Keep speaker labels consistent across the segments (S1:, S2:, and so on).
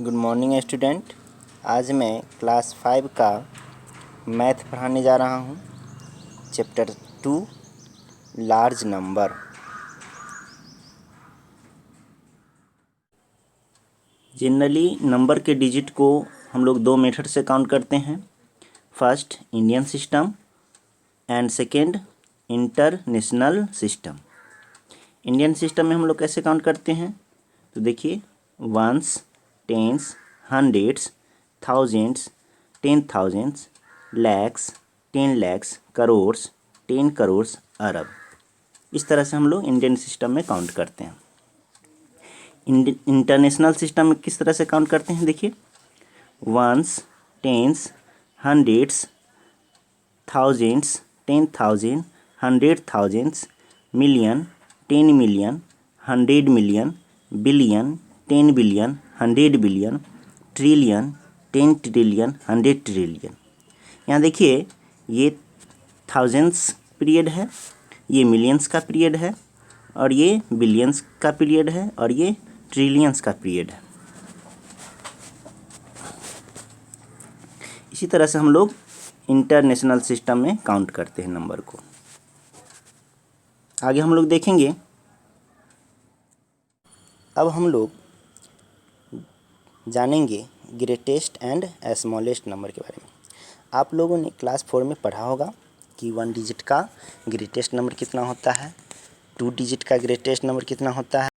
S1: Good morning student. आज मैं class 5 का मैथ पढ़ाने जा रहा हूँ। Chapter 2 large number. Generally number के डिजिट को हम लोग दो मेथड से काउंट करते हैं। First Indian system and second international system. Indian system में हम लोग कैसे काउंट करते हैं तो देखिए, ones, tens, hundreds, thousands, 10,000, lakhs, 10 lakhs, crores, 10 crores, अरब। इस तरह से हम लोग इंडियन सिस्टम में काउंट करते हैं। इंटरनेशनल सिस्टम में किस तरह से काउंट करते हैं देखिए, ones, tens, hundreds, thousands, 10,000, 100,000, million, 10 million, 100 million, billion, 10 billion, 100 billion, trillion, 10 trillion, 100 trillion. यहाँ देखिए, ये थाउजेंड्स पीरियड है, ये मिलियंस का पीरियड है, और ये बिलियंस का पीरियड है, और ये ट्रिलियंस का पीरियड है। इसी तरह से हम लोग इंटरनेशनल सिस्टम में काउंट करते हैं नंबर को। आगे हम लोग देखेंगे। अब हम लोग जानेंगे ग्रेटेस्ट एंड स्मॉलेस्ट नंबर के बारे में। आप लोगों ने क्लास 4 में पढ़ा होगा कि 1 डिजिट का ग्रेटेस्ट नंबर कितना होता है, 2 डिजिट का ग्रेटेस्ट नंबर कितना होता है,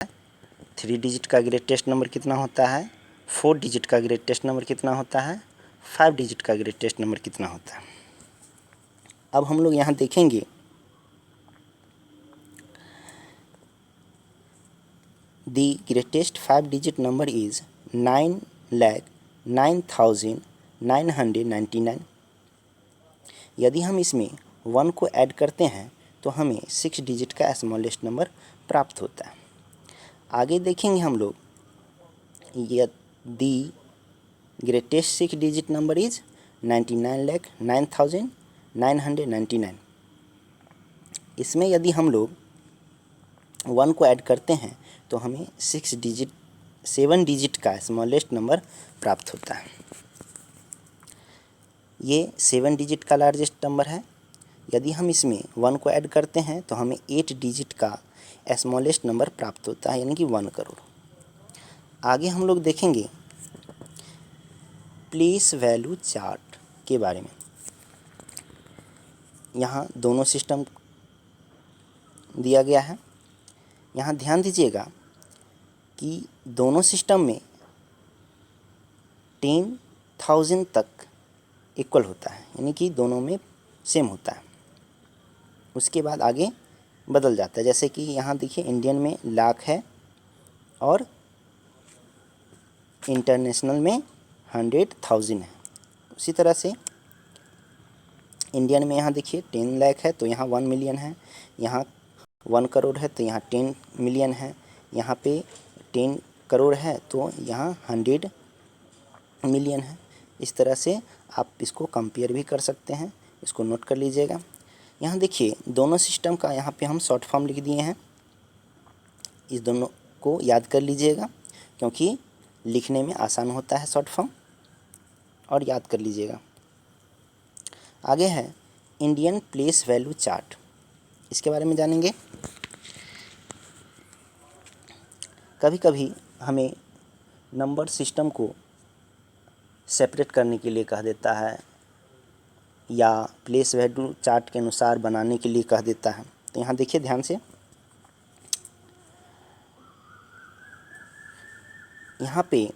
S1: 3 डिजिट का ग्रेटेस्ट नंबर कितना होता है, 4 डिजिट का ग्रेटेस्ट नंबर कितना होता है, 5 डिजिट का ग्रेटेस्ट नंबर कितना होता है। अब हम लोग यहाँ देखेंगे the greatest 5 digit number is 9,09,999। यदि हम इसमें 1 को ऐड करते हैं तो हमें 6 डिजिट का स्मॉलेस्ट नंबर प्राप्त होता है। आगे देखेंगे हम लोग the greatest 6 digit number is 99,09,999। इसमें यदि हम लोग 1 को ऐड करते हैं तो हमें 7 डिजिट का स्मॉलेस्ट नंबर प्राप्त होता है। ये 7 डिजिट का लार्जेस्ट नंबर है। यदि हम इसमें 1 को ऐड करते हैं तो हमें 8 डिजिट का स्मॉलेस्ट नंबर प्राप्त होता है, यानी कि 1 करोड़। आगे हम लोग देखेंगे प्लेस वैल्यू चार्ट के बारे में। यहाँ दोनों सिस्टम दिया गया है। यहाँ ध्यान दीजिएगा कि दोनों सिस्टम में 10,000 तक इक्वल होता है, यानी कि दोनों में सेम होता है। उसके बाद आगे बदल जाता है, जैसे कि यहाँ देखिए इंडियन में लाख है और इंटरनेशनल में 100,000 है। उसी तरह से इंडियन में यहाँ देखिए 10 लाख है तो यहाँ 1 मिलियन है, यहाँ 1 करोड़ है तो यहाँ 10 मिलियन है, यहाँ पे 10 करोड़ है तो यहाँ 100 मिलियन है। इस तरह से आप इसको कंपेयर भी कर सकते हैं, इसको नोट कर लीजिएगा। यहाँ देखिए दोनों सिस्टम का यहाँ पे हम शॉर्ट फॉर्म लिख दिए हैं। इस दोनों को याद कर लीजिएगा क्योंकि लिखने में आसान होता है शॉर्ट फॉर्म, और याद कर लीजिएगा। आगे है इंडियन प्लेस वैल्यू चार्ट, इसके बारे में जानेंगे। कभी कभी हमें नंबर सिस्टम को सेपरेट करने के लिए कह देता है या प्लेस वैल्यू चार्ट के अनुसार बनाने के लिए कह देता है। तो यहाँ देखिए ध्यान से, यहाँ पे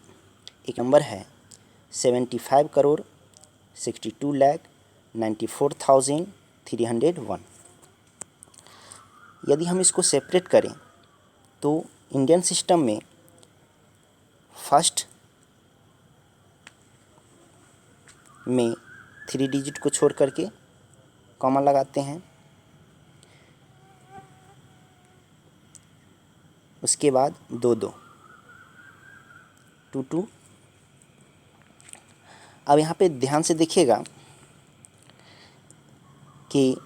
S1: एक नंबर है 75 करोड़ 62 लाख 94,301। यदि हम इसको सेपरेट करें तो इंडियन सिस्टम में फर्स्ट में 3 डिजिट को छोड़ करके कॉमा लगाते हैं, उसके बाद 2 2 अब यहाँ पे ध्यान से देखिएगा कि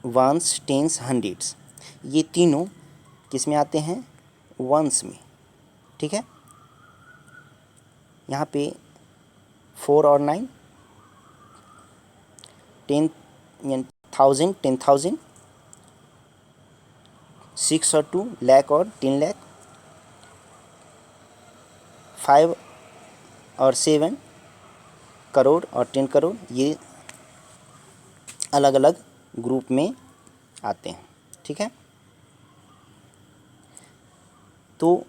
S1: वंस, टेंस, हंड्रेड्स ये तीनों किस में आते हैं, वंस में। ठीक है, यहाँ पे 4 और 9 10 10,000 10,000, 6 और 2 लाख और 3 लाख, 5 और 7 करोड़ और 10 करोड़, ये अलग अलग ग्रुप में आते हैं। ठीक है, तो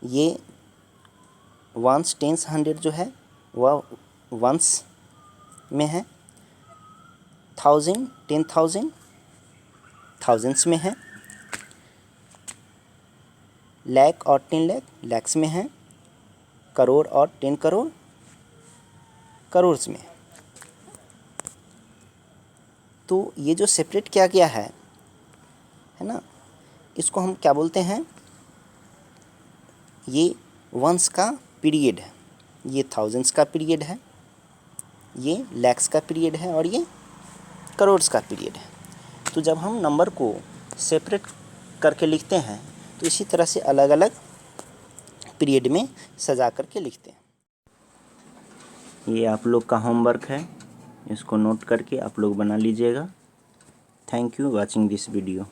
S1: ये वंस टेंस हंड्रेड जो है वह वंस में है, 1000 10,000 थाउजेंड्स में है, लाख और 10 लाख लैक्स में है, करोड़ और 10 करोड़ करोड़्स में है। तो ये जो सेपरेट किया गया है ना, इसको हम क्या बोलते हैं, ये वंस का पीरियड है, ये थाउजेंड्स का पीरियड है, ये लैक्स का पीरियड है और ये करोड़्स का पीरियड है। तो जब हम नंबर को सेपरेट करके लिखते हैं तो इसी तरह से अलग अलग पीरियड में सजा करके लिखते हैं। ये आप लोग का होमवर्क है, इसको नोट करके आप लोग बना लीजिएगा। Thank you watching this video.